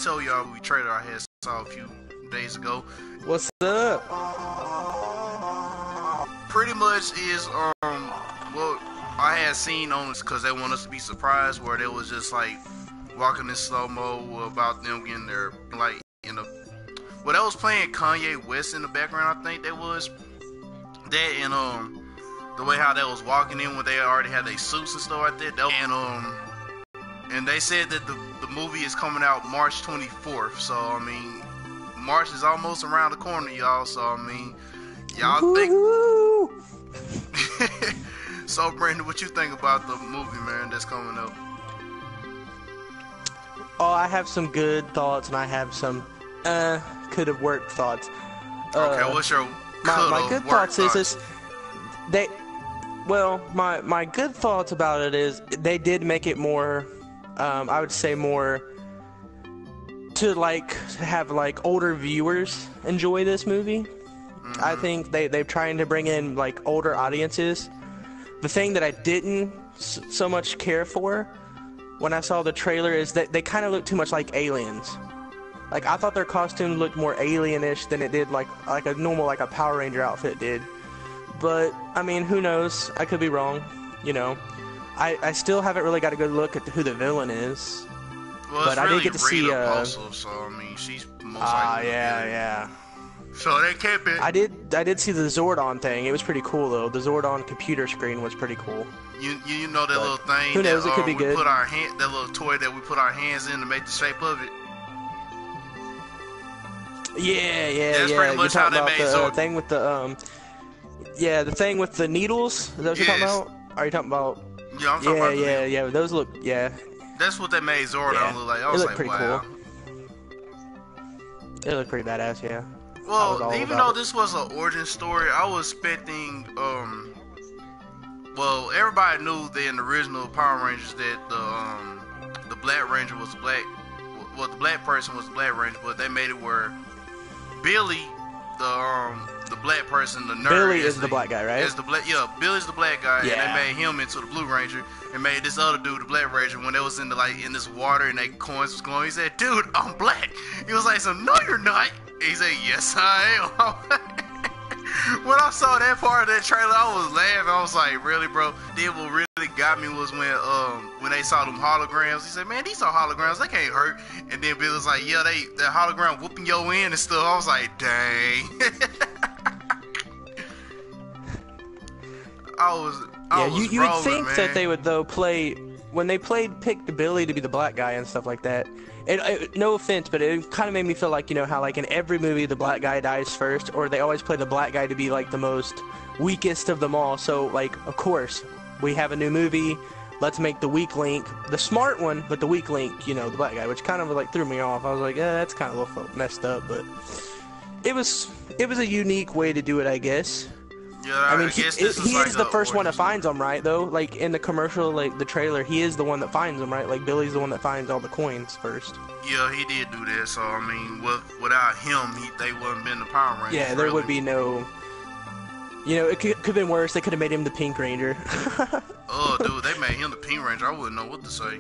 tell y'all we trailer I had saw a few days ago. What's up? Pretty much is what I had seen on this because they want us to be surprised, where they was just like walking in slow mo about them getting their like in a. Well, that was playing Kanye West in the background. I think that was that, and the way how they was walking in when they already had their suits and stuff like that. And they said that the movie is coming out March 24th. So I mean, March is almost around the corner, y'all. So I mean, y'all think. So Brandon, what you think about the movie, man, that's coming up? Oh, I have some good thoughts, and I have some could have worked thoughts. Okay, what's your my good thoughts is this? My good thoughts about it is they did make it more. I would say more to like have like older viewers enjoy this movie. Mm-hmm. I think they're trying to bring in like older audiences. The thing that I didn't so much care for when I saw the trailer is that they kind of look too much like aliens. Like, I thought their costume looked more alien-ish than it did like a normal, like a Power Ranger outfit did. But, I mean, who knows? I could be wrong, you know. I still haven't really got a good look at who the villain is. Well, but it's really I did get to see also, so, I mean, she's most likely yeah. So they kept it. I did see the Zordon thing. It was pretty cool, though. The Zordon computer screen was pretty cool. You know that little thing who knows, that it could be good. That little toy that we put our hands in to make the shape of it? Yeah. That's pretty much how they made Zordon. Thing with the the thing with the needles. Is that what you're talking about? Are you talking about? Yeah, I'm talking about. Yeah. Those look. Yeah. That's what they made Zordon look like. I was like, pretty wow. Cool. It looked pretty badass. Yeah. Well, even though this was an origin story, I was expecting. Well, everybody knew that in the original Power Rangers that the Black Ranger was black. Well, the black person was the Black Ranger, but they made it where Billy, the black person, the nerd, Billy is the black guy, right? Billy's the black guy, yeah. And they made him into the Blue Ranger, and made this other dude the Black Ranger. When they was in this water and they coins was glowing, he said, "Dude, I'm black." He was like, "So no, you're not." He said, "Yes, I am." When I saw that part of that trailer, I was laughing. I was like, "Really, bro?" Then what really got me was when they saw them holograms. He said, "Man, these are holograms. They can't hurt." And then Bill was like, "Yeah, that hologram whooping your in and stuff." I was like, "Dang." You would think that they would play when they picked Billy to be the black guy and stuff like that. No offense, but it kind of made me feel like, you know how like in every movie the black guy dies first, or they always play the black guy to be like the most weakest of them all. So like, of course, we have a new movie. Let's make the weak link the smart one, but the weak link, you know, the black guy, which kind of like threw me off. I was like, that's kind of a little messed up, but it was a unique way to do it, I guess. Yeah, I mean, he is the first one that finds them, right, though? Like, in the commercial, like, the trailer, he is the one that finds them, right? Like, Billy's the one that finds all the coins first. Yeah, he did do that, so, I mean, without him, they wouldn't have been the Power Rangers. Yeah, there would be no... You know, it could have been worse. They could have made him the Pink Ranger. Oh, dude, they made him the Pink Ranger. I wouldn't know what to say.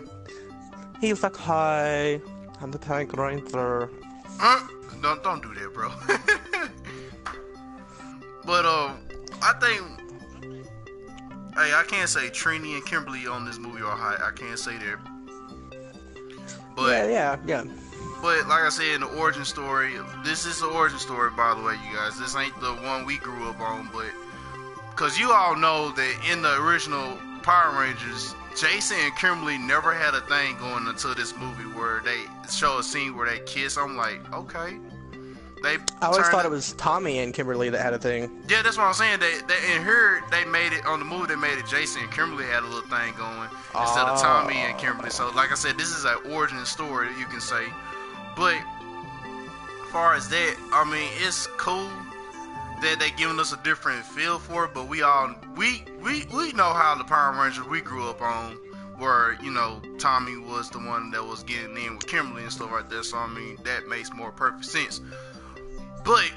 He was like, "Hi, I'm the Pink Ranger." Don't do that, bro. But, I think, hey, I can't say Trini and Kimberly on this movie are hot. I can't say that. But yeah. But like I said, in the origin story, this is the origin story, by the way, you guys. This ain't the one we grew up on, but because you all know that in the original Power Rangers, Jason and Kimberly never had a thing going until this movie where they show a scene where they kiss. I'm like, okay. I always thought it was Tommy and Kimberly that had a thing. Yeah, that's what I'm saying. They in here, they made it on the movie. They made it Jason and Kimberly had a little thing going instead of Tommy and Kimberly. So, like I said, this is an origin story, you can say. But as far as that, I mean, it's cool that they giving us a different feel for it. But we know how the Power Rangers we grew up on, where, you know, Tommy was the one that was getting in with Kimberly and stuff like that. So I mean, that makes more perfect sense. But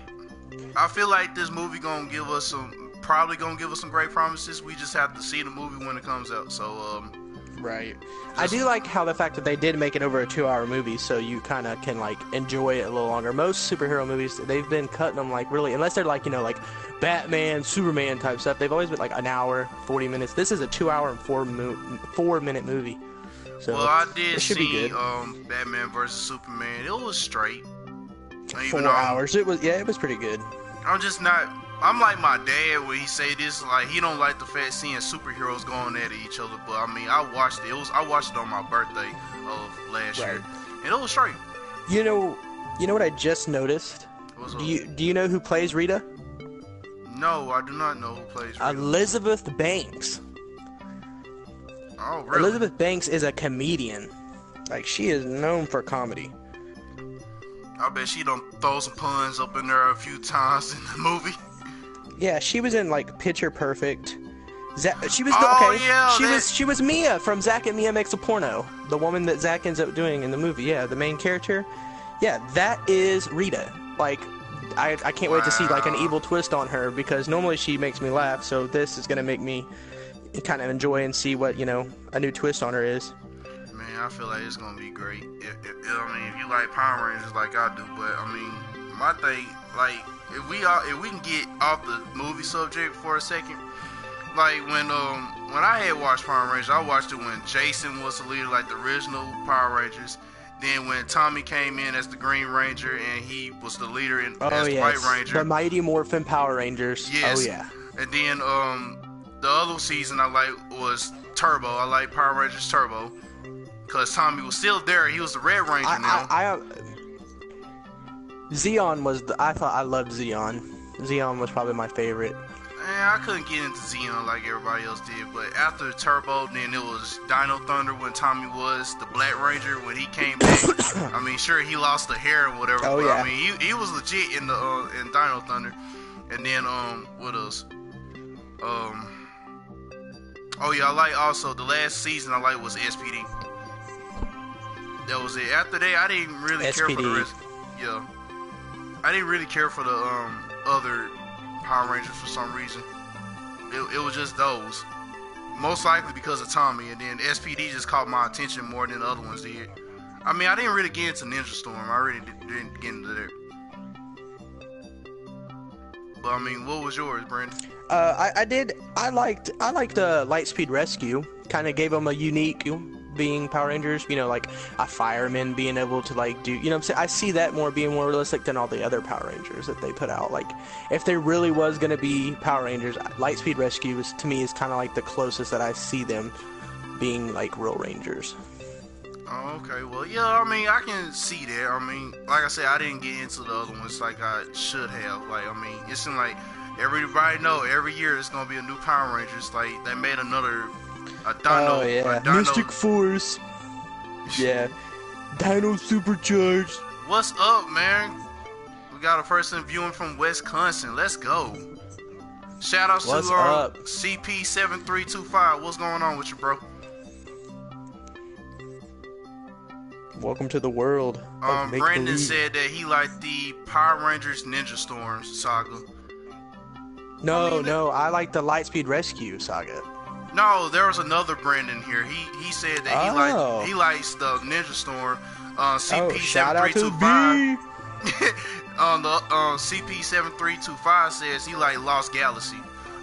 I feel like this movie probably gonna give us some great promises. We just have to see the movie when it comes out. So Right. I do like how the fact that they did make it over a 2-hour movie, so you kind of can like enjoy it a little longer. Most superhero movies, they've been cutting them like really, unless they're like, you know, like Batman, Superman type stuff. They've always been like an hour, 40 minutes. This is a 2-hour and 4-minute movie. So well, I did should be see good. Batman versus Superman. It was straight. 4 hours. It was pretty good. I'm just not. I'm like my dad when he say this. Like he don't like the fact seeing superheroes going at each other. But I mean, I watched it. I watched it on my birthday of last year, and it was straight. You know what I just noticed? What's Do you know who plays Rita? No, I do not know who plays Rita. Elizabeth Banks. Oh, really? Elizabeth Banks is a comedian. Like, she is known for comedy. I bet she done throw some puns up in there a few times in the movie. Yeah, she was in like Picture Perfect. She was she was Mia from Zack and Mia Makes a Porno. The woman that Zack ends up doing in the movie. Yeah, the main character. Yeah, that is Rita. Like, I can't wait to see like an evil twist on her, because normally she makes me laugh. So this is gonna make me kind of enjoy and see what, you know, a new twist on her is. Man, I feel like it's gonna be great. If you like Power Rangers like I do, but I mean, my thing, like, if we can get off the movie subject for a second, like when I had watched Power Rangers, I watched it when Jason was the leader, like the original Power Rangers. Then when Tommy came in as the Green Ranger and he was the leader as the White Ranger, the Mighty Morphin Power Rangers. Yes. Oh yeah. And then the other season I liked was Turbo. I like Power Rangers Turbo. Because Tommy was still there. He was the Red Ranger now. Zeon was I loved Zeon. Zeon was probably my favorite. I couldn't get into Zeon like everybody else did. But after Turbo, then it was Dino Thunder when Tommy was the Black Ranger. When he came back, I mean, sure, he lost the hair or whatever. Oh, but yeah. I mean, he was legit in the in Dino Thunder. And then, what else? Oh yeah, I like also the last season I like was SPD. That was it. After that, I didn't really care for the rest. Yeah, I didn't really care for the other Power Rangers for some reason. It was just those. Most likely because of Tommy, and then SPD just caught my attention more than the other ones did. I mean, I didn't really get into Ninja Storm. I really didn't get into that. But I mean, what was yours, Brandon? I liked Lightspeed Rescue. Kind of gave them a unique being Power Rangers, you know, like a fireman being able to like do, you know what I'm saying? I see that being more realistic than all the other Power Rangers that they put out. Like, if there really was going to be Power Rangers, Lightspeed Rescue to me is kind of like the closest that I see them being like real Rangers. Oh, okay. Well, yeah, I mean, I can see that. I mean, like I said, I didn't get into the other ones like I should have. Like, I mean, it seemed like everybody know every year it's going to be a new Power Rangers. Like, they made a Dino. Oh, yeah. Mystic Force. Yeah. Dino Supercharged. What's up, man? We got a person viewing from Wisconsin. Let's go. Shout outs to CP7325. What's going on with you, bro? Welcome to the world. Brandon said that he liked the Power Rangers Ninja Storms saga. No, I like the Lightspeed Rescue saga. No, there was another Brandon here. He said that he likes the Ninja Storm. CP7325. The CP7325 says he liked Lost Galaxy.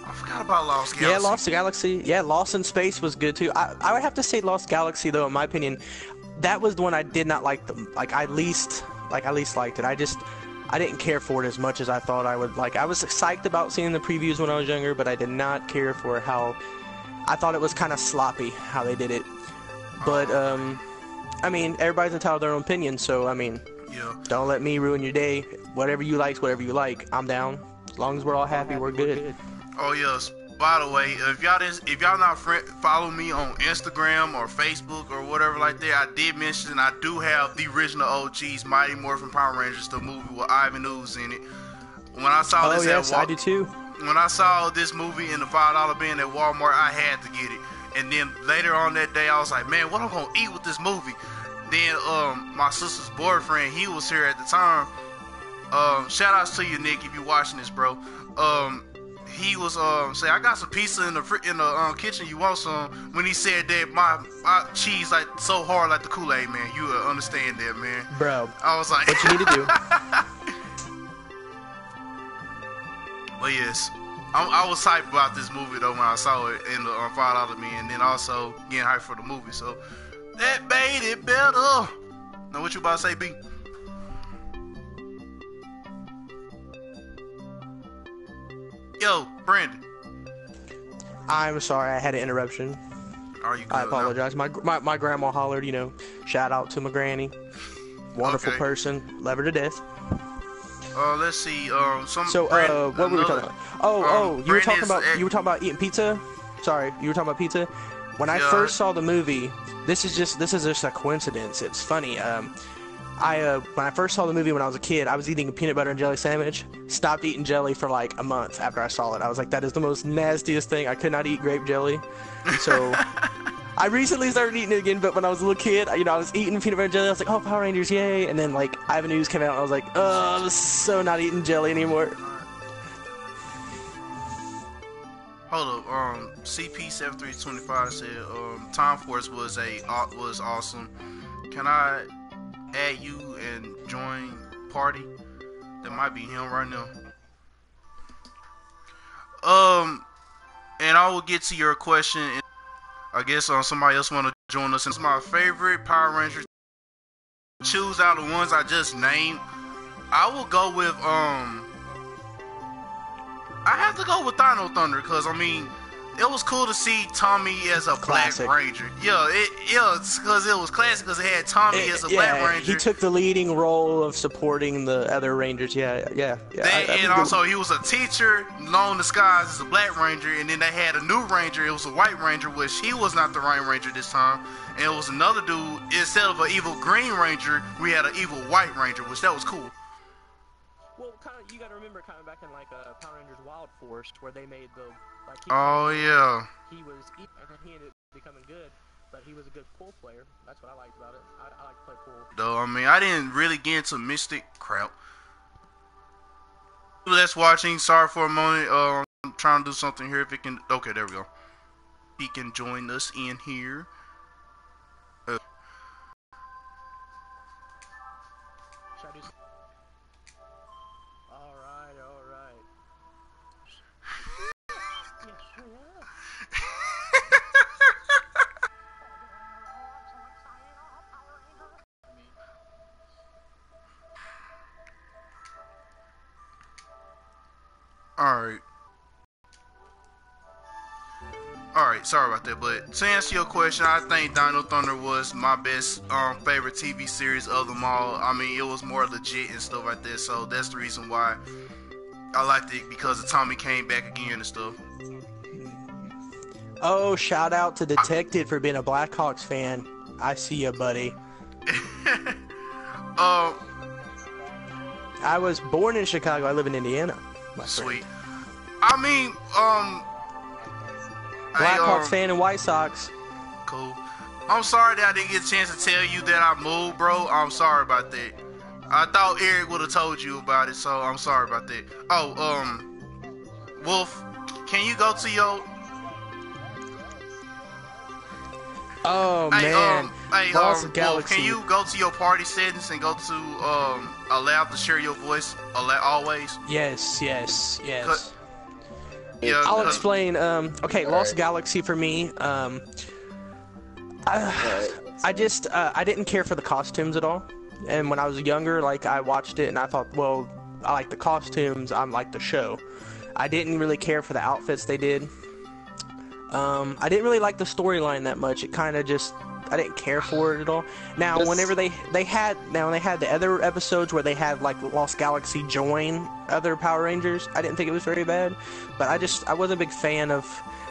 I forgot about Lost Galaxy. Yeah, Lost Galaxy. Yeah, Lost in Space was good too. I would have to say Lost Galaxy though, in my opinion, that was the one I did not like. I least liked it. I didn't care for it as much as I thought I would. Like, I was psyched about seeing the previews when I was younger, but I did not care for how. I thought it was kind of sloppy how they did it. But I mean, everybody's entitled to their own opinion, so I mean, yeah. Don't let me ruin your day. Whatever you like, I'm down. As long as we're all happy, we're good. Oh yes. By the way, if y'all not follow me on Instagram or Facebook or whatever like that, I did mention I do have the original OGs Mighty Morphin Power Rangers, the movie with Ivan Ooze in it. When I saw this I do too. When I saw this movie in the $5 bin at Walmart, I had to get it. And then later on that day, I was like, man, what am I gonna eat with this movie? Then my sister's boyfriend, he was here at the time. Shout outs to you, Nick, if you're watching this, bro. he was say, I got some pizza in the kitchen. You want some? When he said that my cheese like so hard like the Kool-Aid man, you understand that, man, bro. I was like, what you need to do. But yes, I was hyped about this movie though when I saw it in the $5 Me, and then also getting hyped for the movie. So that made it better. Now what you about to say, B? Yo, Brandon. I'm sorry, I had an interruption. Are you good? I apologize. My grandma hollered, you know, shout out to my granny. Wonderful person. Love her to death. Let's see. So, what were we talking about? You were talking about eating pizza? Sorry, you were talking about pizza? When I first saw the movie, this is just a coincidence. It's funny. When I first saw the movie when I was a kid, I was eating a peanut butter and jelly sandwich. Stopped eating jelly for like a month after I saw it. I was like, that is the most nastiest thing. I could not eat grape jelly. So I recently started eating it again, but when I was a little kid, you know, I was eating peanut butter and jelly. I was like, oh, Power Rangers, yay. And then like Ivan Ooze came out and I was like, oh, I'm so not eating jelly anymore. Hold up, CP7325 said, Time Force was awesome. Can I add you and join party? That might be him right now. And I will get to your question. I guess somebody else want to join us. It's my favorite Power Rangers. Choose out the ones I just named. I will go with I have to go with Dino Thunder because I mean it was cool to see Tommy as a classic Black Ranger. It's because it was classic because it had Tommy as a Black Ranger. He took the leading role of supporting the other Rangers. And also he was a teacher, known disguised as a Black Ranger, and then they had a new Ranger. It was a White Ranger, which he was not the right Ranger this time. And it was another dude. Instead of an evil Green Ranger, we had an evil White Ranger, which that was cool. Well, kind of, you gotta remember kind of back in like Power Rangers Wild Force where they made the like. He was and then he ended up becoming good, but he was a good pool player. That's what I liked about it. I like to play pool. Though I mean, I didn't really get into Mystic crap. That's watching. Sorry for a moment. I'm trying to do something here. If it can, okay, there we go. He can join us in here. Alright, sorry about that, but to answer your question, I think Dino Thunder was my best favorite TV series of them all. I mean, it was more legit and stuff like that, so that's the reason why I liked it, because Tommy came back again and stuff. Oh, shout out to Detective for being a Blackhawks fan. I see ya, buddy. I was born in Chicago. I live in Indiana. Sweet. I mean, Blackhawks fan and White Sox. Cool. I'm sorry that I didn't get a chance to tell you that I moved, bro. I'm sorry about that. I thought Eric would have told you about it, so I'm sorry about that. Oh, Wolf, can you go to your... Oh, man. Wolf, can you go to your party settings and go to allow to share your voice always? Yes. Yeah, I'll explain. Okay, Lost Galaxy for me. I didn't care for the costumes at all. And when I was younger, like, I watched it and I thought, well, I like the costumes, I like the show. I didn't really care for the outfits they did. I didn't really like the storyline that much. It kind of just, I didn't care for it at all. Now, whenever they had the other episodes where they had like Lost Galaxy join other Power Rangers, I didn't think it was very bad. But I wasn't a big fan of.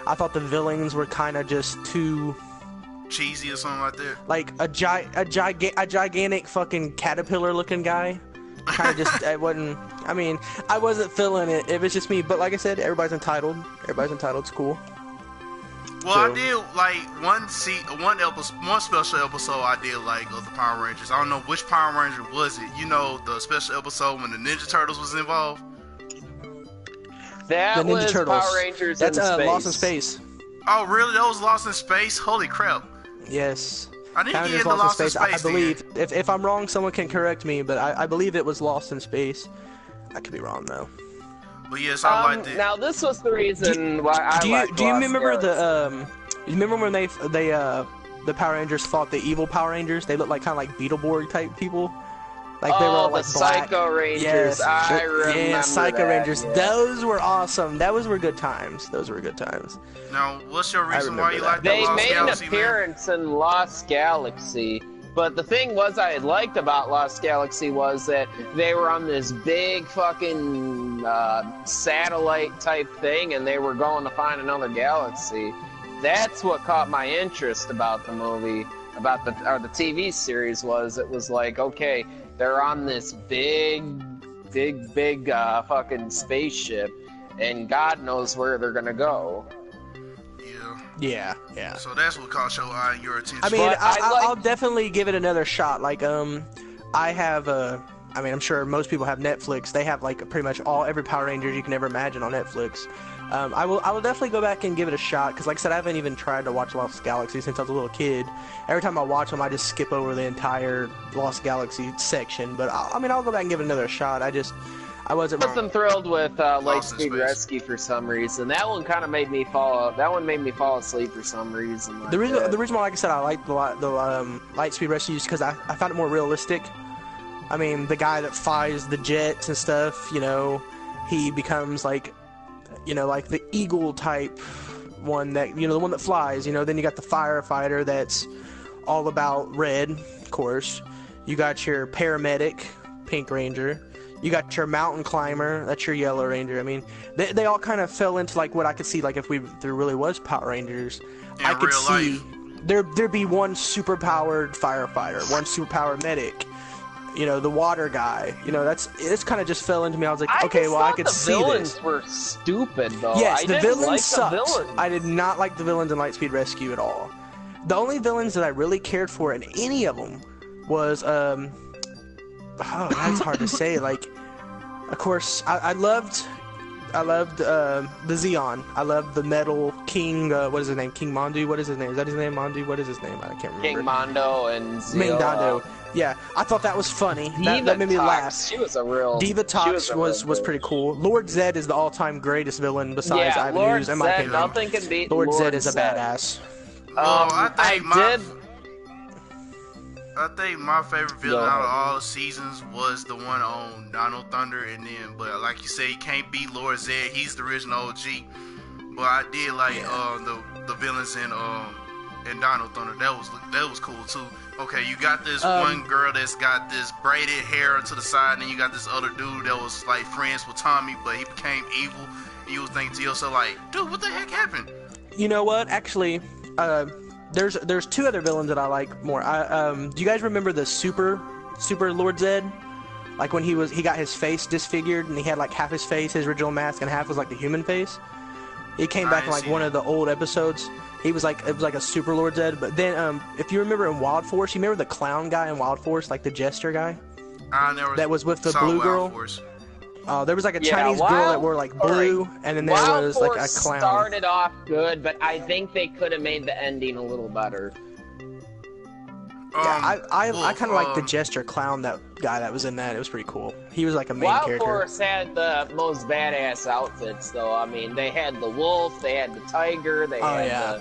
I thought the villains were kind of just too cheesy or something like that. Like a gigantic fucking caterpillar-looking guy. Kind of just, I mean, I wasn't feeling it. It was just me. But like I said, everybody's entitled. It's cool. Well, I did like one special episode I did like of the Power Rangers. I don't know which Power Ranger was it. You know, the special episode when the Ninja Turtles was involved. That the Ninja was Turtles. Power Rangers That's in space. Lost in Space. Oh, really? That was Lost in Space? Holy crap. Yes. I need to Power get Rangers into Lost in Space. I then. believe. If I'm wrong, someone can correct me, but I believe it was Lost in Space. I could be wrong though. But yes, I liked it. Now this was the reason why I liked Do you Lost remember Galaxy. you remember when the Power Rangers fought the evil Power Rangers? They looked like kind of like Beetleborg type people. Like they were all like the black. Psycho Rangers. Yes, I remember yeah, Psycho that, Rangers. yeah. Those were awesome. Those were good times. Those were good times. Now, what's your reason why you remember like that. the They Lost made Galaxy, an man? appearance in Lost Galaxy, but the thing was I had liked about Lost Galaxy was that they were on this big fucking satellite type thing, and they were going to find another galaxy. That's what caught my interest about the movie, about the TV series. It was like, okay, they're on this big fucking spaceship, and God knows where they're gonna go. Yeah. So that's what caught your eye and your attention. I mean, But I'll definitely give it another shot. Like, I have I mean, I'm sure most people have Netflix. They have like pretty much every Power Rangers you can ever imagine on Netflix. I will definitely go back and give it a shot because, like I said, I haven't even tried to watch Lost Galaxy since I was a little kid. Every time I watch them, I just skip over the entire Lost Galaxy section. But I mean, I'll go back and give it another shot. I wasn't Thrilled with Lost in Lightspeed Space. Rescue for some reason. That one kind of made me fall. That one made me fall asleep for some reason. Like the reason why, like I said, I like the Lightspeed Rescue is because I found it more realistic. I mean, the guy that flies the jets and stuff, you know, he becomes like, you know, like the eagle type one that, you know, the one that flies, you know. Then you got the firefighter that's all about red, of course. You got your paramedic, Pink Ranger. You got your mountain climber, that's your Yellow Ranger. I mean, they all kind of fell into like what I could see, like if there really was Power Rangers, I could see there'd be one super powered firefighter, one super powered medic. You know, the water guy. You know, it's kind of just fell into me. I was like, okay, well, I could see this. The villains were stupid, though. Yes, the villains like sucked. The villains. I did not like the villains in Lightspeed Rescue at all. The only villains that I really cared for in any of them was, oh, that's hard to say. Like, of course, I loved the Zeon. I loved the Metal King. What is his name? King Mondu. What is his name? Is that his name? Mondu. What is his name? I can't remember. King Mondo and Zeon. King Mondo. Yeah, I thought that was funny. That made me laugh. She was a real. Diva Tox was pretty cool. Lord Zed is the all-time greatest villain besides Ivan Ooze, in my opinion. Nothing can beat Lord Zed is a badass. I think my favorite villain out of all seasons was the one on Dino Thunder, and then, but like you say, you can't beat Lord Zed. He's the original OG. But I did like the villains in Dino Thunder. That was cool too. Okay, you got this one girl that's got this braided hair to the side, and then you got this other dude that was like friends with Tommy, but he became evil. And you was thinking to yourself like, dude, what the heck happened? You know what? Actually, there's two other villains that I like more. Do you guys remember the Super Lord Zed? Like when he got his face disfigured and he had like half his face, his original mask, and half was like the human face. He came back in like one of the old episodes. It was like a Super Lord Zed. But then, if you remember in Wild Force, you remember the clown guy in Wild Force, like the jester guy? That was with the blue girl. There was like a Chinese girl that wore like blue, and then there was like a clown. Started off good, but I think they could have made the ending a little better. Yeah, I kind of like the jester clown, that guy that was in that. It was pretty cool. He was like a main character. Wild Force had the most badass outfits, though. I mean, they had the wolf, they had the tiger, they had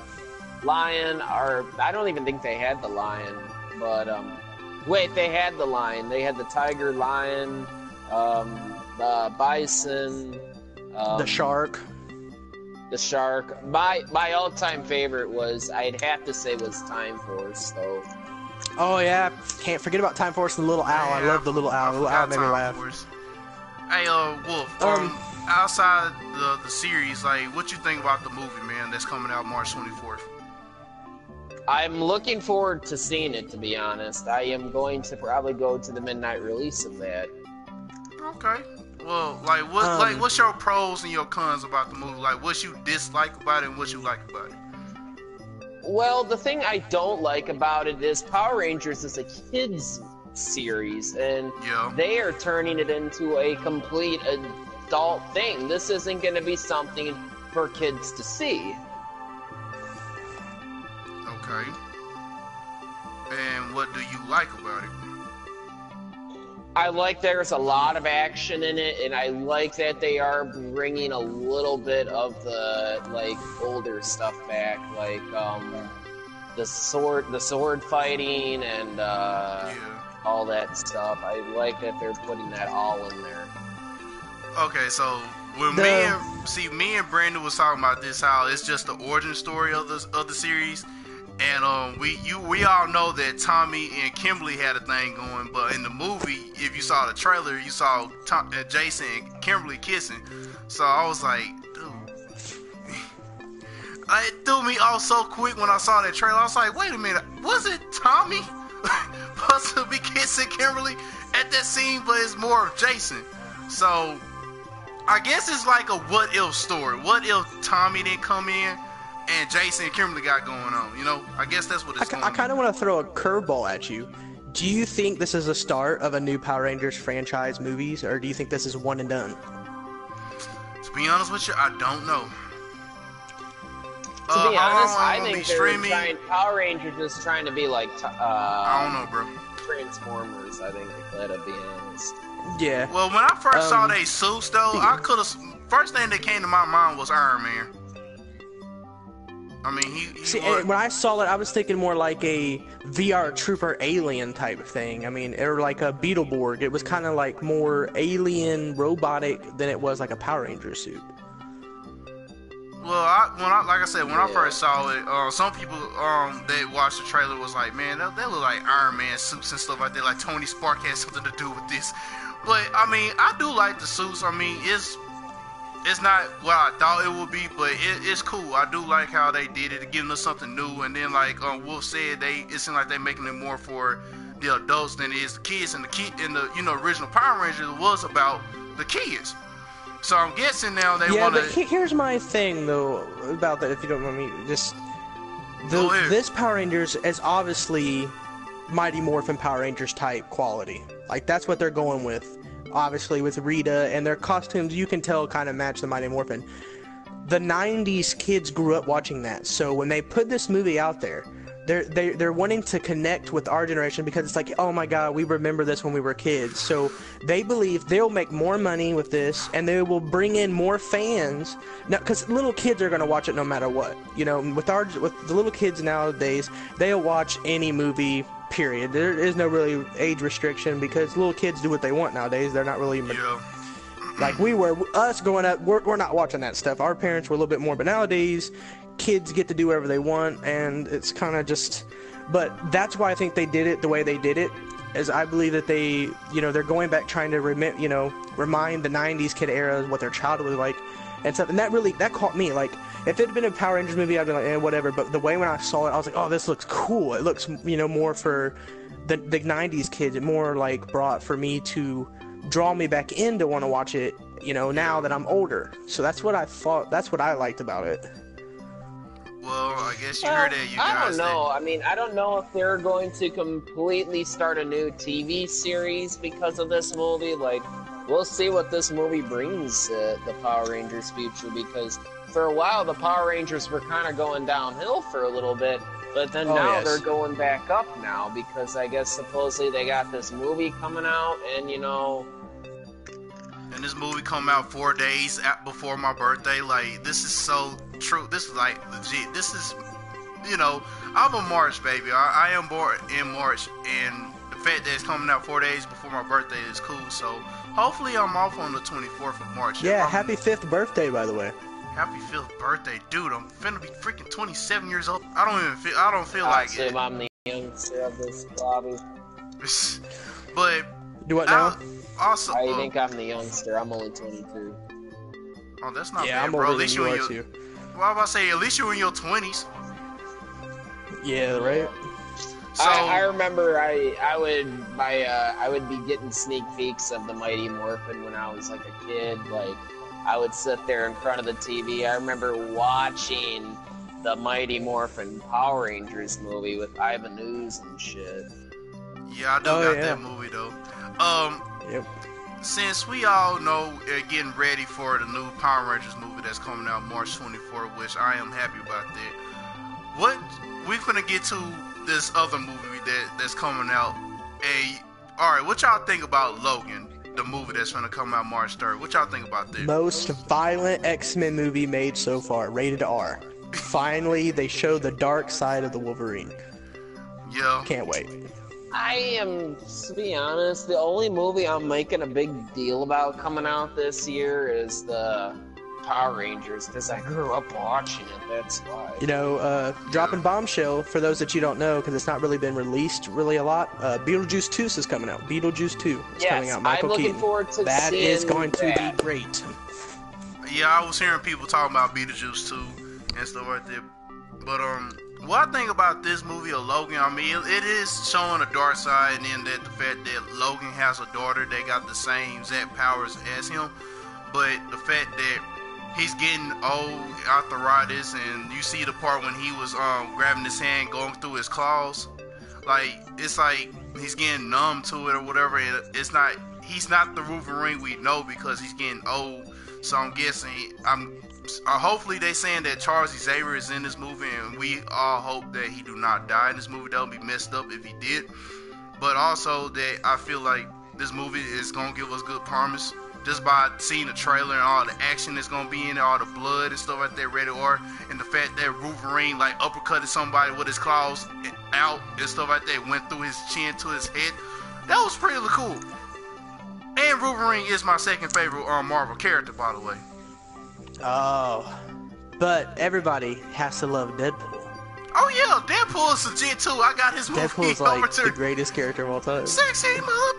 the lion, or I don't even think they had the lion, but wait, they had the lion. They had the tiger, lion, the bison, the shark. The shark. My all-time favorite I'd have to say, was Time Force, though. Oh yeah, can't forget about Time Force and the little owl. I love the little owl. The little owl made me laugh. Hey, Wolf. Outside the series, like, what you think about the movie, man? That's coming out March 24th. I'm looking forward to seeing it. To be honest, I am going to probably go to the midnight release of that. Okay. Well, like, what's your pros and your cons about the movie? Like, what you dislike about it and what you like about it? Well, the thing I don't like about it is Power Rangers is a kids series, and they are turning it into a complete adult thing. This isn't going to be something for kids to see. Okay. And what do you like about it? I like there's a lot of action in it, and I like that they are bringing a little bit of the like older stuff back, like the sword fighting and all that stuff. I like that they're putting that all in there. Okay, so when me and Brandon was talking about this, how it's just the origin story of the series, and we all know that Tommy and Kimberly had a thing going, but in the movie, if you saw the trailer, you saw Jason and Kimberly kissing. So I was like, dude, it threw me off so quick when I saw that trailer. I was like, wait a minute, was it Tommy supposed to be kissing Kimberly at that scene, but it's more of Jason? So I guess it's like a what if story. What if Tommy didn't come in and Jason and Kimberly got going on? You know, I guess that's what it's going on. I kind of want to throw a curveball at you. Do you think this is the start of a new Power Rangers franchise movies, or do you think this is one and done? To be honest with you, I don't know. To be honest, I think Power Rangers is trying to be like I don't know, bro. Transformers. I think to be honest. Yeah. Well, when I first saw they suits, though, I could have. First thing that came to my mind was Iron Man. I mean, he when I saw it, I was thinking more like a VR Trooper alien type of thing. I mean, or like a Beetleborg. It was kind of like more alien, robotic than it was like a Power Ranger suit. Well, like I said, when I first saw it, some people that watched the trailer was like, man, they look like Iron Man suits and stuff like that. Like Tony Stark had something to do with this. But I mean, I do like the suits. I mean, it's not what I thought it would be, but it's cool. I do like how they did it, giving us something new. And then, like Wolf said, it seems like they're making it more for the adults than it is the kids. And the original Power Rangers was about the kids. So I'm guessing now they want to. Yeah, but here's my thing though about that. If you don't mind me, this Power Rangers is obviously Mighty Morphin Power Rangers type quality. Like that's what they're going with. Obviously with Rita and their costumes, you can tell kind of match the Mighty Morphin. The 90s kids grew up watching that, so when they put this movie out there, they're wanting to connect with our generation because it's like, oh my god, we remember this when we were kids. So they believe they'll make more money with this and they will bring in more fans. Now, because little kids are going to watch it no matter what. You know, with the little kids nowadays, they'll watch any movie, period. There is no really age restriction because little kids do what they want nowadays. They're not really like we were. Us growing up, we're not watching that stuff. Our parents were a little bit more, but nowadays kids get to do whatever they want, and it's kind of just. But that's why I think they did it the way they did it. Is I believe that they're going back trying to remind the 90s kid era what their childhood was like and stuff. And that caught me. Like if it had been a Power Rangers movie, I'd be like, whatever. But the way when I saw it, I was like, oh, this looks cool. It looks more for the 90s kids. It more like brought for me to draw me back in to want to watch it. Now that I'm older. So that's what I thought. That's what I liked about it. Well, I guess you heard it, you guys. I don't know. I mean, I don't know if they're going to completely start a new TV series because of this movie. Like, we'll see what this movie brings the Power Rangers future, because for a while the Power Rangers were kind of going downhill for a little bit, but then they're going back up now because I guess supposedly they got this movie coming out, and And this movie come out 4 days before my birthday. Like, this is so true. This is like legit. This is, I'm a March baby. I am born in March, and the fact that it's coming out 4 days before my birthday is cool. So hopefully I'm off on the 24th of March. Yeah, happy 5th birthday, by the way. Happy 5th birthday, dude. I'm finna be freaking 27 years old. I don't feel like it. I'm the youngster of this lobby. But do what now? Also, I think I'm the youngster. I'm only 22. Oh, that's not bad, I'm bro. older At least than you you in your. Well, I was about to say, at least you're in your 20s. Yeah, right. So I remember I would be getting sneak peeks of the Mighty Morphin when I was like a kid. Like I would sit there in front of the TV. I remember watching the Mighty Morphin Power Rangers movie with Ivan Ooze and shit. Yeah, I do got that movie though. Yep. since we all know getting ready for the new Power Rangers movie that's coming out March 24th, which I am happy about that. What we finna get to this other movie that's coming out. Alright, what y'all think about Logan, the movie that's gonna come out March 3rd? What y'all think about that? Most violent X-Men movie made so far, rated R. Finally, they show the dark side of the Wolverine. Yeah. Can't wait. I am, to be honest, the only movie I'm making a big deal about coming out this year is the Power Rangers, because I grew up watching it, that's why. You know, dropping bombshell, for those that you don't know, because it's not really been released really a lot, Beetlejuice 2 is coming out. Beetlejuice 2 is coming out. Michael I'm looking Keaton. Forward to that seeing is going to that. be great. Yeah, I was hearing people talking about Beetlejuice 2 and stuff like that. But, what I think about this movie of Logan, I mean, it is showing a dark side, and then that the fact that Logan has a daughter that got the same exact powers as him. But the fact that he's getting old, arthritis, and you see the part when he was grabbing his hand, going through his claws. Like, it's like he's getting numb to it or whatever. It's not, he's not the Wolverine we know because he's getting old. So I'm guessing, hopefully they saying that Charles Xavier is in this movie, and we all hope that he do not die in this movie. That would be messed up if he did. But also that I feel like this movie is gonna give us good promise just by seeing the trailer and all the action that's gonna be in it, all the blood and stuff like that, rated R, and the fact that Wolverine like uppercutted somebody with his claws out and stuff like that, went through his chin to his head. That was pretty cool. And Wolverine is my second favorite Marvel character, by the way. Oh, but everybody has to love Deadpool. Oh yeah, Deadpool is legit too. I got his movie Deadpool's like the greatest character of all time. Sex him up.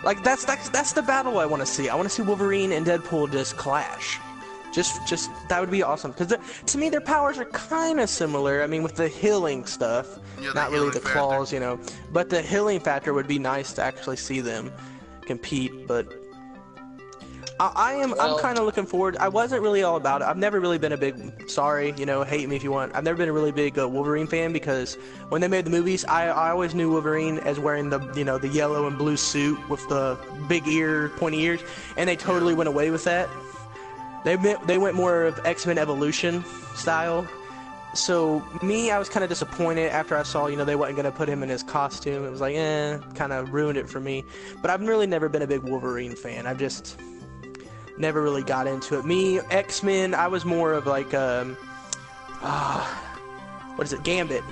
Like that's the battle I want to see. I want to see Wolverine and Deadpool just clash. Just that would be awesome. Because to me, their powers are kind of similar. I mean, with the healing stuff, Yeah, not really the claws, you know. But the healing factor would be nice to actually see them compete. But I'm kind of looking forward. I wasn't really all about it. I've never really been a big, sorry, you know, hate me if you want. I've never been a really big Wolverine fan because when they made the movies, I always knew Wolverine as wearing the, you know, the yellow and blue suit with the big pointy ears, and they totally went away with that. They went more of X-Men Evolution style. So me, I was kind of disappointed after I saw, you know, they wasn't going to put him in his costume. It was like, kind of ruined it for me. But I've really never been a big Wolverine fan. I've just never really got into it. Me, X-Men, I was more of like, what is it, Gambit.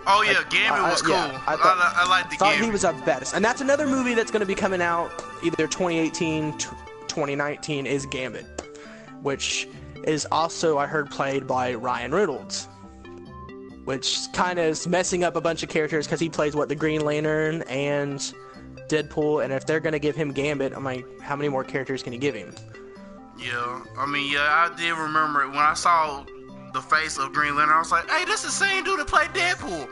Oh yeah, Gambit was cool. Yeah, I liked the thought Gambit. he was the best. And that's another movie that's going to be coming out either 2018, 2019 is Gambit, which is also, I heard, played by Ryan Reynolds, which kind of is messing up a bunch of characters because he plays, the Green Lantern and Deadpool, and if they're going to give him Gambit, I'm like, how many more characters can you give him? Yeah, I mean, yeah, I did remember it. When I saw the face of Green Lantern, I was like, hey, that's the same dude that played Deadpool.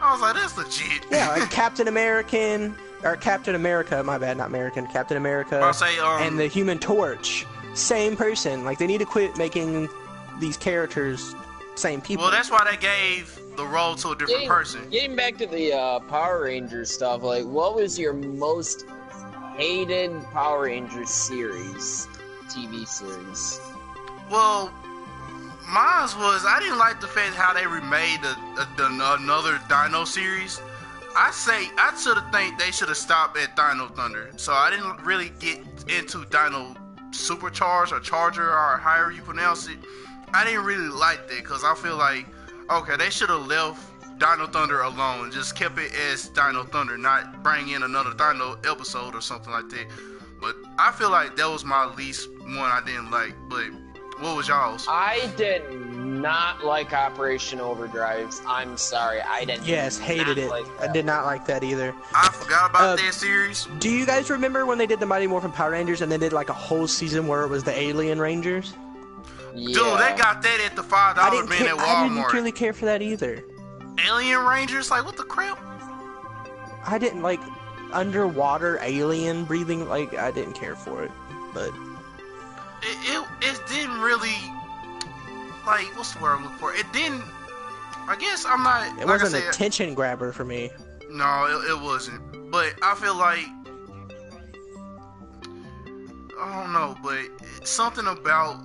I was like, that's legit. Yeah, like Captain America, my bad, not American, Captain America, I'll say, and the Human Torch, same person. Like, they need to quit making these characters same people. Well, that's why they gave the role to a different person. Getting back to the Power Rangers stuff, like, what was your most hated Power Rangers series, TV series? Well, mine was, I didn't like the fact how they remade another Dino series. I should have think they should have stopped at Dino Thunder. So I didn't really get into Dino Supercharge or Charger or however you pronounce it. I didn't really like that because I feel like, okay, they should have left Dino Thunder alone, just kept it as Dino Thunder, not bring in another Dino episode or something like that. But I feel like that was my least one I didn't like. But what was y'all's? I did not like Operation Overdrive. I'm sorry, I did. Yes, hated it. Like I did not like that either. I forgot about that series. Do you guys remember when they did the Mighty Morphin Power Rangers and they did like a whole season where it was the Alien Rangers? Yeah. Dude, they got that at the $5 bin at Walmart. I didn't really care for that either. Alien Rangers? Like, what the crap? I didn't like underwater alien breathing. Like, I didn't care for it. But it didn't really, like, what's the word I'm looking for? It didn't, I guess I'm not. it like wasn't I a said, attention grabber for me. No, it wasn't. But I feel like I don't know, but something about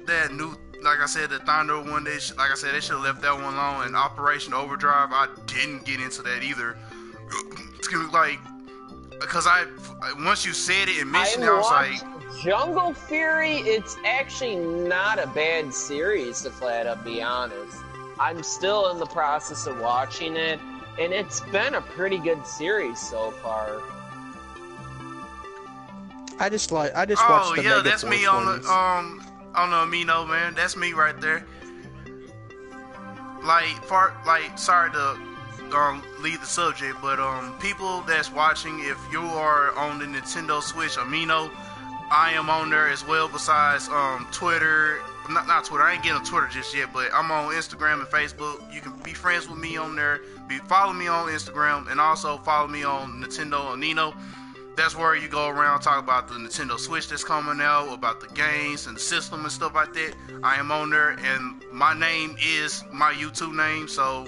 that new, like I said, the Thunder one. Like I said, they should have left that one alone. And Operation Overdrive, I didn't get into that either. Like, because once you said it and mentioned it, I was like, Jungle Fury. It's actually not a bad series, to flat up be honest. I'm still in the process of watching it, and it's been a pretty good series so far. I just watched the yeah, Mega that's Force me on ones. on the Amino, man. That's me right there. Sorry to lead the subject, but people that's watching, if you are on the Nintendo Switch Amino, I am on there as well. Besides Twitter, not Twitter. I ain't getting on Twitter just yet, but I'm on Instagram and Facebook. You can be friends with me on there. Follow me on Instagram and also follow me on Nintendo Amino. That's where you go around talk about the Nintendo Switch that's coming out, about the games and the system and stuff like that. I am on there, and my name is my YouTube name. So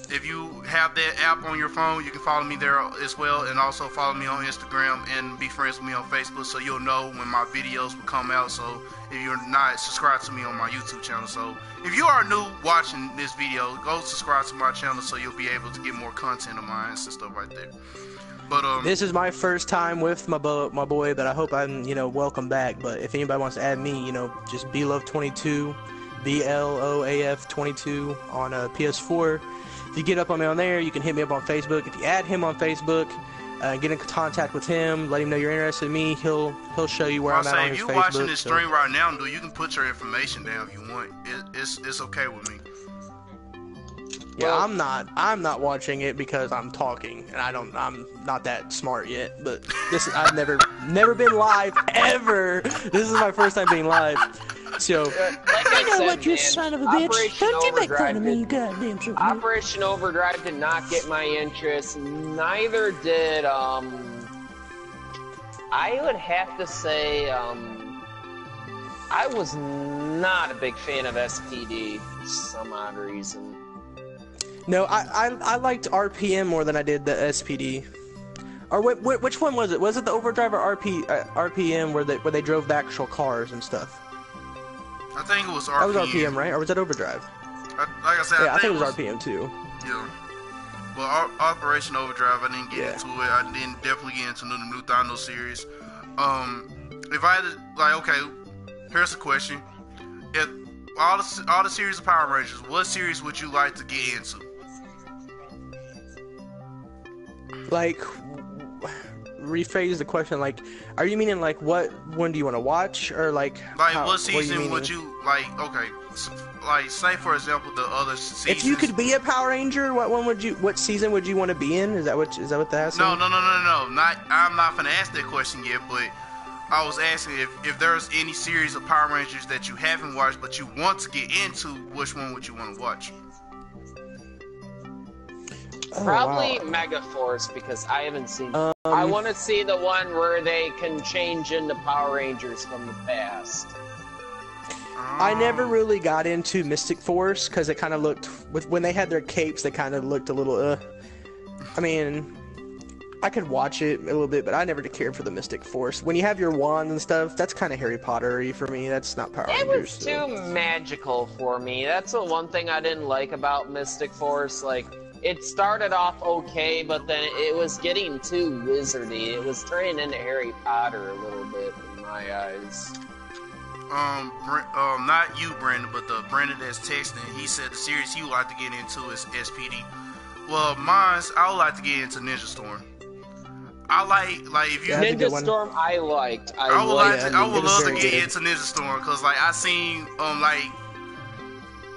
if you have that app on your phone, you can follow me there as well, and also follow me on Instagram and be friends with me on Facebook, so you'll know when my videos will come out. So if you're not subscribed to me on my YouTube channel, so if you are new watching this video, go subscribe to my channel so you'll be able to get more content of mine and stuff like that. But this is my first time with my boy, but I hope I'm, welcome back. But if anybody wants to add me, just BLOAF22, BLOAF22 on PS4. If you get up on me on there, you can hit me up on Facebook. If you add him on Facebook, get in contact with him, let him know you're interested in me. He'll show you where I'm at on his Facebook. If you're watching this stream right now, dude, you can put your information down if you want. It's okay with me. Yeah, well, I'm not watching it because I'm talking, and I'm not that smart yet. But I've never been live ever. This is my first time being live. So I know what, you son of a bitch. Don't you make fun of me, you goddamn son. Operation Overdrive did not get my interest. Neither did I would have to say I was not a big fan of SPD for some odd reason. No, I liked RPM more than I did the SPD. Or which one was it? Was it the Overdrive or RPM where they drove the actual cars and stuff? I think it was RPM. That was RPM, right? Or was it Overdrive? Like I said, I think it was RPM too. Yeah. Well, Operation Overdrive, I didn't get into it. I didn't definitely get into the new Thunder series. If I had to, okay, here's the question: if all the series of Power Rangers, what series would you like to get into? Like, rephrase the question. Like, are you meaning like what one do you want to watch, or like what season would you like? Okay, like say for example the other seasons. If you could be a Power Ranger, what season would you want to be in? Is that what that's? No. I'm not gonna ask that question yet, but I was asking if there's any series of Power Rangers that you haven't watched but you want to get into, which one would you want to watch? Probably Megaforce, because I haven't seen it. I want to see the one where they can change into Power Rangers from the past. I never really got into Mystic Force because it kind of looked, when they had their capes, they kind of looked a little, I mean, I could watch it a little bit, but I never did care for the Mystic Force. When you have your wand and stuff, that's kind of Harry Potter-y for me. That's not Power Rangers. It was too magical for me. That's the one thing I didn't like about Mystic Force. Like, it started off okay, but then it was getting too wizardy. It was turning into Harry Potter a little bit in my eyes. Not you, Brandon, but the Brandon that's texting. He said the series he would like to get into is SPD. Well, I would like to get into Ninja Storm. I like if you Ninja Storm. I liked. I would love to get into Ninja Storm because I seen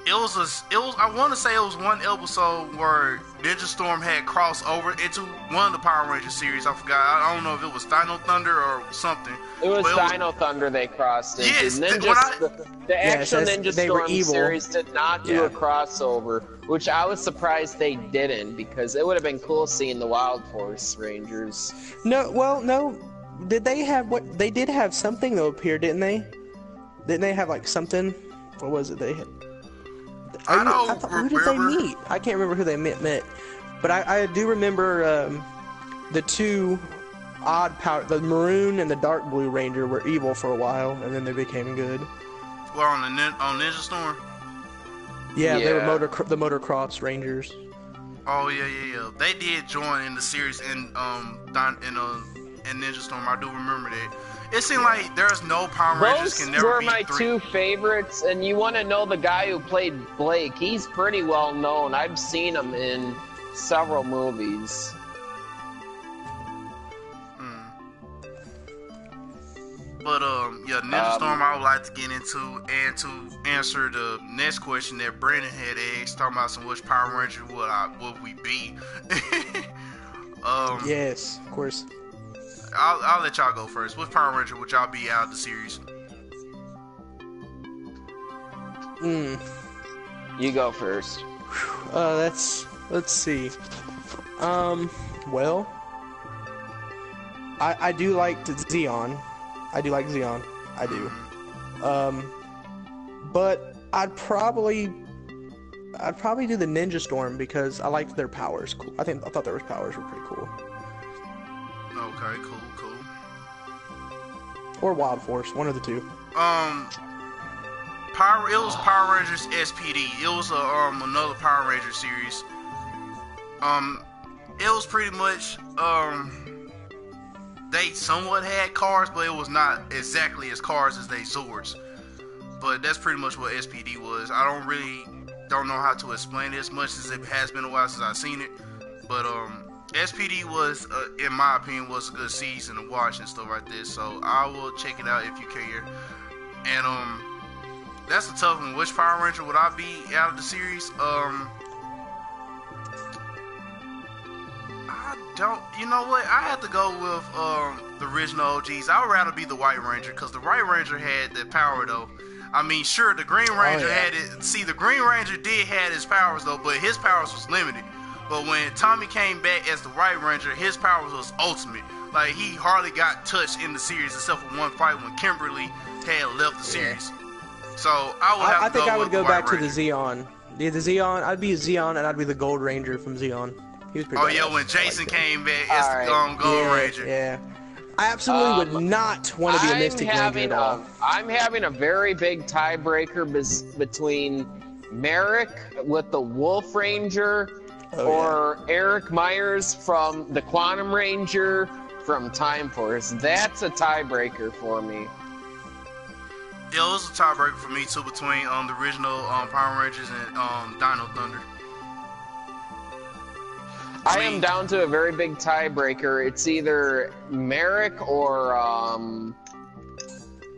I want to say it was one episode where Ninja Storm had crossed over into one of the Power Ranger series. I forgot. I don't know if it was Dino Thunder or something. It was Dino Thunder they crossed into. Yes, the actual Ninja Storm series did not do a crossover, which I was surprised they didn't, because it would have been cool seeing the Wild Force Rangers. No. Did they have what? They did have something though up here, didn't they? Didn't they have like something? What was it they had? Who did they meet? I can't remember who they met. But I do remember the two odd power. The maroon and the dark blue ranger were evil for a while, and then they became good. Well, on Ninja Storm. Yeah, they were the motocross rangers. Oh yeah. They did join in the series in Ninja Storm. I do remember that. It seemed like there's no Power Rangers can never be Those were my 3. two favorites, and you want to know the guy who played Blake? He's pretty well known. I've seen him in several movies. But yeah, Ninja Storm I would like to get into, and to answer the next question that Brandon had asked, talking about which Power Ranger would we be? Yes, of course. I'll let y'all go first. Which Power Ranger would y'all be out of the series? You go first. Let's see. Well, I do like Zeon. I do like Zeon. I do. But I'd probably do the Ninja Storm because I liked their powers. Cool. I thought their powers were pretty cool. Okay, cool. Or Wild Force, one of the two. It was Power Rangers SPD. It was another Power Ranger series. It was pretty much they somewhat had cars, but it was not exactly as cars as they Zords. But that's pretty much what SPD was. I don't know how to explain it as much as it has been a while since I've seen it. But SPD was, in my opinion, was a good season to watch and stuff like this. So I will check it out if you care. And that's a tough one. Which Power Ranger would I be out of the series? I don't. You know what? I have to go with the original OGs. I would rather be the White Ranger because the White Ranger had the power though. I mean, sure, the Green Ranger had it. See, the Green Ranger did have his powers though, but his powers was limited. But when Tommy came back as the White Ranger, his powers was ultimate. Like, he hardly got touched in the series except for one fight when Kimberly had left the series. So I think I would go back to the Zeon. Yeah, the Zeon. I'd be a Zeon, and I'd be the Gold Ranger from Zeon. He was pretty badass. Yeah, when Jason came back as the Gold Ranger. Yeah. I absolutely would not want to be a Mystic Ranger at all. I'm having a very big tiebreaker between Merrick with the Wolf Ranger or Eric Myers from the Quantum Ranger from Time Force. That's a tiebreaker for me. Yeah, it was a tiebreaker for me too between the original Power Rangers and Dino Thunder. I am down to a very big tiebreaker. It's either Merrick or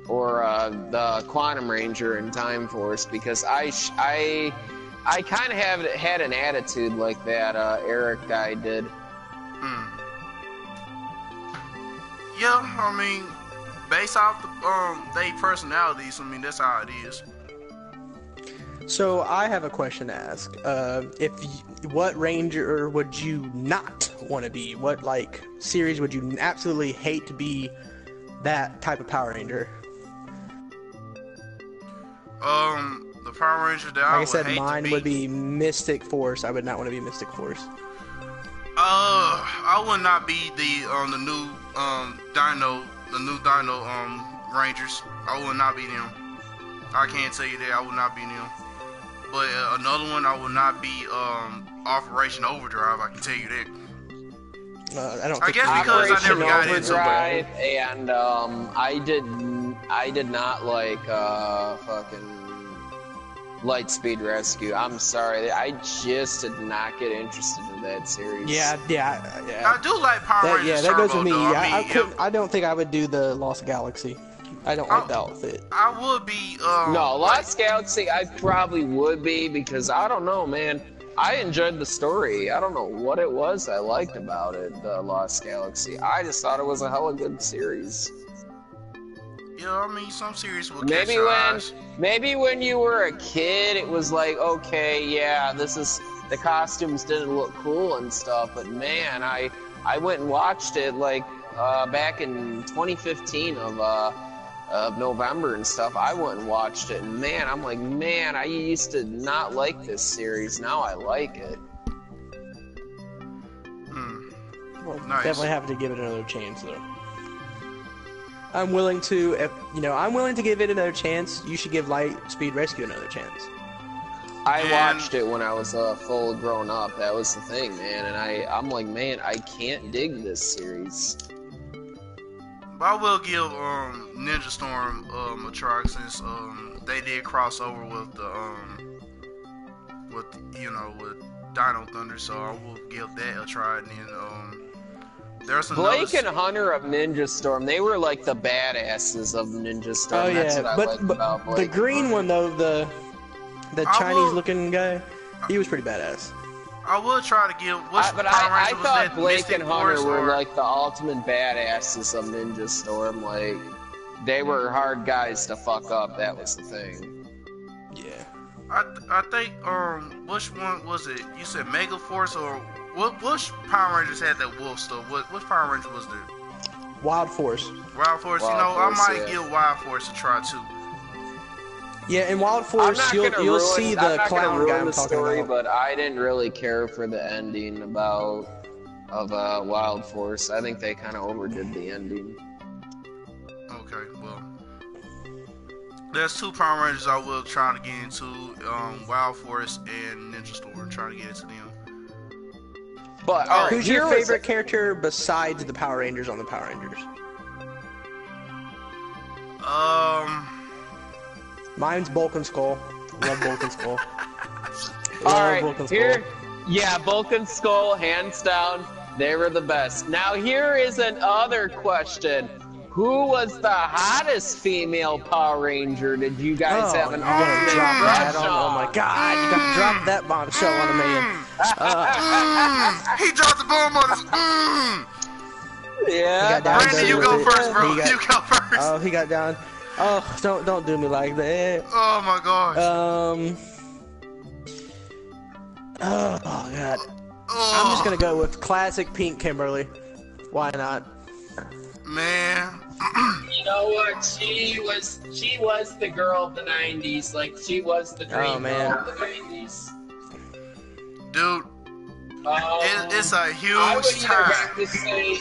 the Quantum Ranger in Time Force because I kind of had an attitude like that Eric guy did. Yeah, I mean, based off their personalities, I mean, that's how it is. So I have a question to ask. What Ranger would you not want to be? What series would you absolutely hate to be that type of Power Ranger? The Power Ranger that I would hate to be. Mine would be Mystic Force. I would not want to be Mystic Force. I would not be the new Dino Rangers. I would not be them. I can't tell you that I would not be them. But another one, I will not be Operation Overdrive. I can tell you that. I guess because I never got into it. And I did not like fucking Lightspeed Rescue. I'm sorry, I just did not get interested in that series. Yeah. I do like Power Rangers. Yeah, that goes with me. I don't think I would do the Lost Galaxy. I don't like the outfit. I would be. No, Lost Galaxy, I probably would be because I don't know, man. I enjoyed the story. I don't know what it was I liked about it, the Lost Galaxy. I just thought it was a hella good series. Yeah, I mean, some series will catch your eyes. Maybe when you were a kid, it was like, okay, yeah, the costumes didn't look cool and stuff, but man, I went and watched it back in 2015 of November and stuff. I went and watched it, and man, I'm like, man, I used to not like this series. Now I like it. Well, Nice. definitely have to give it another chance, though. I'm willing to, I'm willing to give it another chance. You should give Lightspeed Rescue another chance. I watched it when I was full grown up. That was the thing, man. And I'm like, man, I can't dig this series. But I will give Ninja Storm a try since they did cross over with the with Dino Thunder, so I will give that a try. And then there's Blake and Hunter of Ninja Storm, they were like the badasses of Ninja Storm. Oh That's yeah, what I but liked about Blake. the green one though, the Chinese-looking guy, he was pretty badass. I would try to give. I thought Blake Mystic and Hunter Force were or- like the ultimate badasses of Ninja Storm. Like, they were hard guys to fuck up. That was the thing. Yeah. I think which one was it? You said Mega Force or which Power Rangers had that wolf stuff? Which Power Ranger was there? Wild Force. Wild Force. Wild I Force, might yeah. give Wild Force a try too. Yeah, in Wild Force, you'll see the clown guy I'm the talking story, about. but I didn't really care for the ending of Wild Force. I think they kind of overdid the ending. Okay, well, there's two Power Rangers I will try to get into: Wild Force and Ninja Storm. Try to get into them. But all right, Who's your here was- favorite character besides the Power Rangers on the Power Rangers? Mine's Bulk and Skull. Love Bulk and Skull. All right, Bulk and Skull. here, yeah, Bulk and Skull, hands down, they were the best. Now here is another question: who was the hottest female Power Ranger? Did you guys have an you gotta ultimate drop that crush on? Oh my on? God! You gotta drop that bombshell on a man. He dropped the bomb on us. Yeah, He got down Brandon, dirty you with go it. first, bro. He got- You go first. Oh, he got down. Oh, don't do me like that. Oh my gosh. Oh God. Oh, I'm just gonna go with classic Pink Kimberly. Why not? Man. You know what? She was the girl of the 90s. Like, she was the dream man. girl of the 90s. Dude, it's a I would huge either have tie. to say,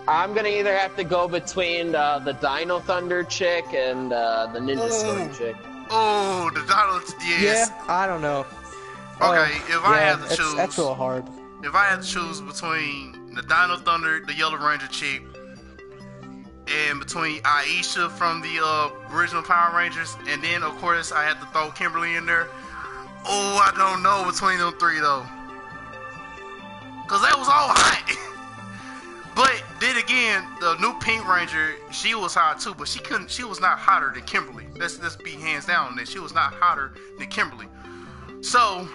I'm gonna either have to go between the Dino Thunder chick and the Ninja Storm chick. Oh, the Donald, yes. Yeah, I don't know. Okay, if I had to that's, choose, that's real hard. if I had to choose between the Dino Thunder, the Yellow Ranger chick, and between Aisha from the original Power Rangers, and then of course I had to throw Kimberly in there. Oh, I don't know between them three though, cause that was all hot. But then again, the new Pink Ranger, she was hot too, but she was not hotter than Kimberly. Let's be hands down on that. She was not hotter than Kimberly. So,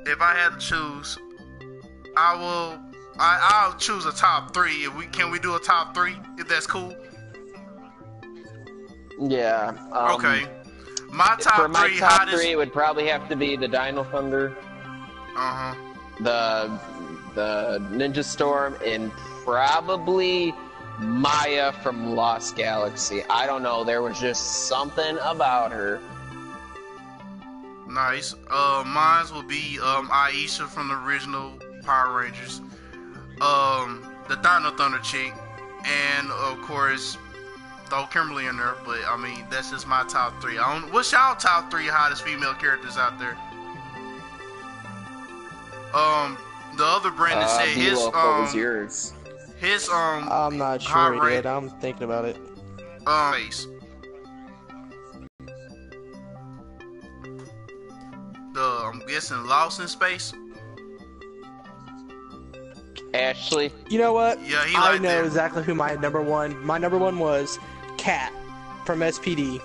if I had to choose, I'll choose a top three. Can we do a top three? If that's cool. Yeah. Okay. My top For my three top hottest. three, it would probably have to be the Dino Thunder, the Ninja Storm, and probably Maya from Lost Galaxy. I don't know. There was just something about her. Nice. Mine will be Aisha from the original Power Rangers, the Dino Thunder chick, and of course throw Kimberly in there. But I mean, that's just my top three. What's y'all top three hottest female characters out there? The other Brandon said his What was yours? his I'm not high sure rate- yet. I'm thinking about it. face. I'm guessing Lost in Space. Ashley. You know what? Yeah, he I like know that. exactly who my number one. My number one was Cat from SPD.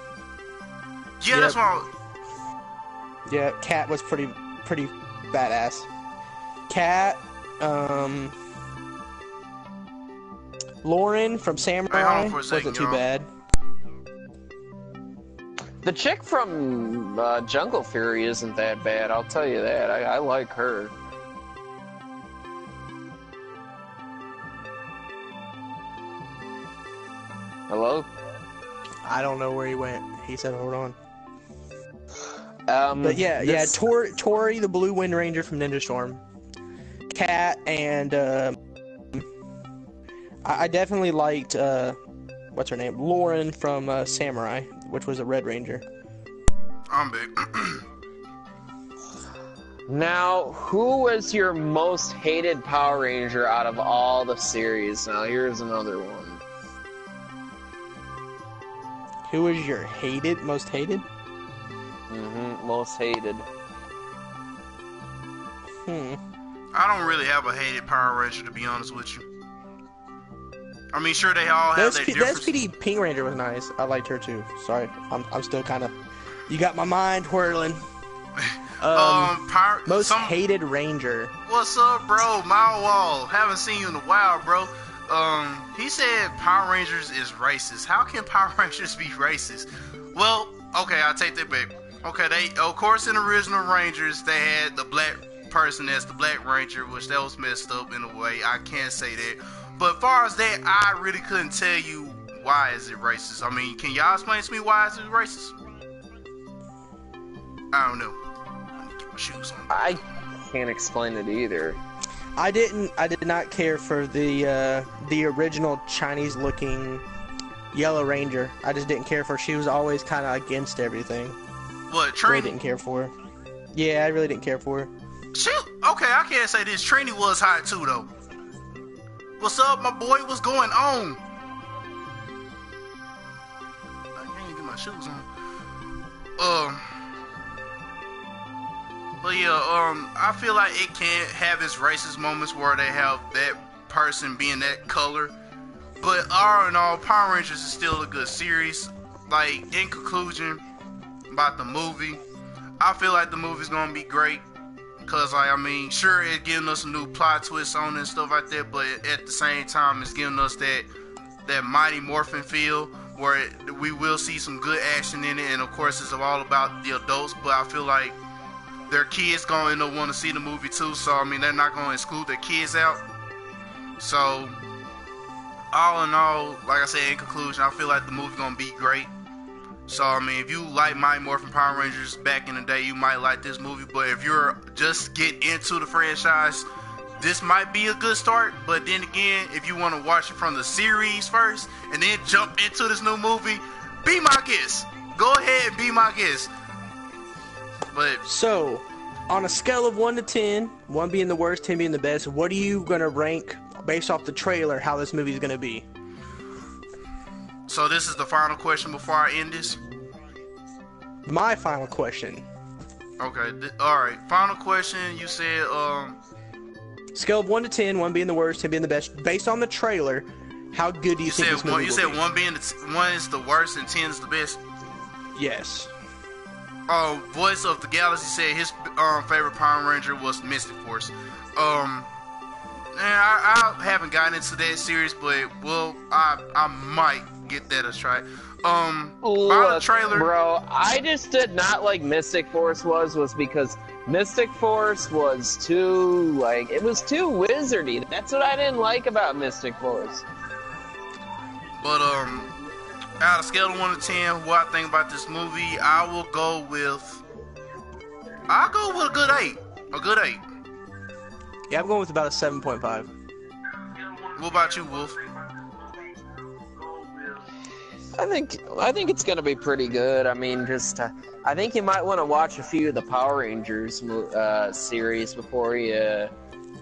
Yeah, that's Yep. why. Yeah, Cat was pretty badass. Cat, Lauren from Samurai Hey, hold on for a second, wasn't too y'all. bad. The chick from Jungle Fury isn't that bad, I'll tell you that. I like her. Hello? I don't know where he went. He said, "Hold on." But But yeah, Tori, the Blue Wind Ranger from Ninja Storm. Cat and I definitely liked what's her name, Lauren from Samurai, which was a Red Ranger. I'm big. Now, who was your most hated Power Ranger out of all the series? Now, here's another one. Who was your most hated? Most hated. I don't really have a hated Power Ranger, to be honest with you. I mean, sure, they all have their differences. The SPD Pink Ranger was nice. I liked her too. Sorry, I'm still kind of. You got my mind whirling. Most hated Ranger. What's up, bro? Mile Wall. Haven't seen you in a while, bro. He said Power Rangers is racist. How can Power Rangers be racist? Well, okay, I'll take that back. Okay, they, of course, in the original Rangers, they had the black person as the Black Ranger, which that was messed up in a way. I can't say that. But as far as that, I really couldn't tell you why is it racist. I mean, can y'all explain to me why is it racist? I don't know. Let me get my shoes on. I can't explain it either. I did not care for the original Chinese-looking Yellow Ranger. I just didn't care for her. She was always kind of against everything. What, Trini? Really didn't care for her. Yeah, I really didn't care for her. Okay, I can't say this. Trini was hot too, though. What's up, my boy? What's going on? I can't even get my shoes on. But yeah, I feel like it can have its racist moments where they have that person being that color. But all in all, Power Rangers is still a good series. Like, in conclusion, about the movie, I feel like the movie's gonna be great. Cause, like, I mean, sure, it's giving us a new plot twist on it and stuff like that, but at the same time, it's giving us that Mighty Morphin feel where we will see some good action in it, and of course, it's all about the adults, but I feel like their kids going to want to see the movie too, so, I mean, they're not going to exclude their kids out. So, all in all, like I said, in conclusion, I feel like the movie's going to be great. So, I mean, if you like Mighty Morphin Power Rangers back in the day, you might like this movie. But if you're just getting into the franchise, this might be a good start. But then again, if you want to watch it from the series first and then jump into this new movie, be my guest. Go ahead and be my guest. But so, on a scale of 1 to 10, 1 being the worst, 10 being the best, what are you going to rank based off the trailer how this movie is going to be? So this is the final question before I end this? My final question. Okay, alright. Final question, you said, Scale of 1 to 10, 1 being the worst, 10 being the best. Based on the trailer, how good do you think this movie will be? You said 1 is the worst and 10 is the best? Yes. Voice of the Galaxy said his favorite Power Ranger was Mystic Force. I haven't gotten into that series, but, well, I might get that a try. By the trailer, bro, I just did not like Mystic Force was because Mystic Force was too, like, it was too wizardy. That's what I didn't like about Mystic Force. But, out of scale of 1 to 10, what I think about this movie, I'll go with a good 8. A good 8. Yeah, I'm going with about a 7.5. What about you, Wolf? I think it's gonna be pretty good. I mean, I think you might want to watch a few of the Power Rangers series before you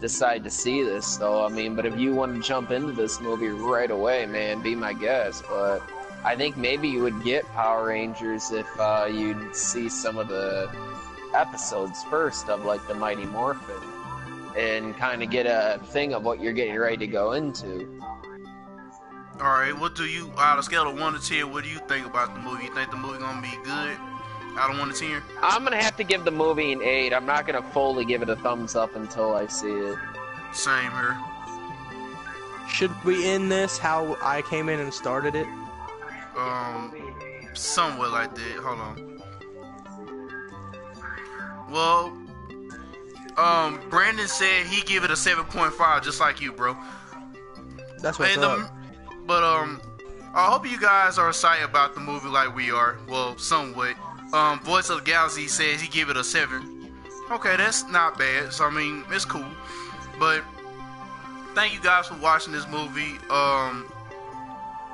decide to see this, though. I mean, but if you want to jump into this movie right away, man, be my guest. But I think maybe you would get Power Rangers if you'd see some of the episodes first of, like, the Mighty Morphin, and kind of get a thing of what you're getting ready to go into. Alright, what do you, out of scale of 1 to 10, what do you think about the movie? You think the movie gonna be good? Out of 1 to 10? I'm gonna have to give the movie an 8. I'm not gonna fully give it a thumbs up until I see it. Same here. Should we end this how I came in and started it? Somewhat like that. Hold on. Well, Brandon said he give it a 7.5, just like you, bro. That's what's up. But, I hope you guys are excited about the movie like we are. Well, somewhat. Voice of the Galaxy says he give it a 7. Okay, that's not bad. So, I mean, it's cool. But, thank you guys for watching this movie.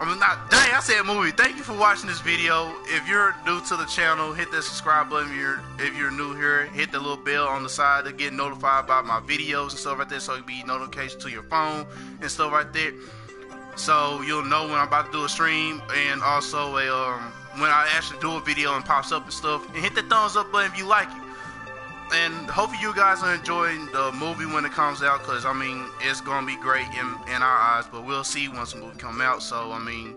I said movie. Thank you for watching this video. If you're new to the channel, hit that subscribe button. If you're new here, hit the little bell on the side to get notified about my videos and stuff like that, so it'll be notifications to your phone and stuff like that. So you'll know when I'm about to do a stream, and also when I actually do a video and pops up and stuff. And hit the thumbs up button if you like it. And hopefully you guys are enjoying the movie when it comes out, because I mean it's gonna be great in our eyes, but we'll see once the movie come out. So I mean,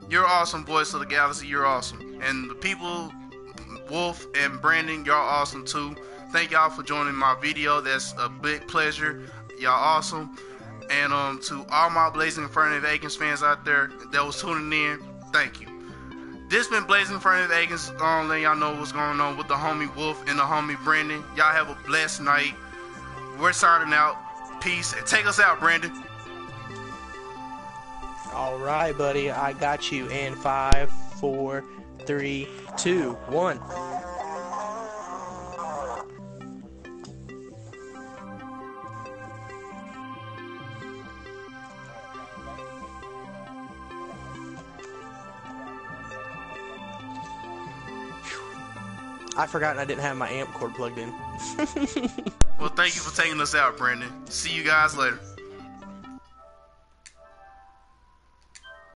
you're awesome, Voice of the Galaxy. You're awesome, and the people, Wolf and Brandon, y'all awesome too. Thank y'all for joining my video. That's a big pleasure. Y'all awesome. And to all my BlazingInfernape Akins fans out there that was tuning in, thank you. This been BlazingInfernape Akins. Letting y'all know what's going on with the homie Wolf and the homie Brandon. Y'all have a blessed night. We're signing out. Peace. And take us out, Brandon. All right, buddy. I got you. And 5, 4, 3, 2, 1. I forgot I didn't have my amp cord plugged in. Well, thank you for taking us out, Brandon. See you guys later.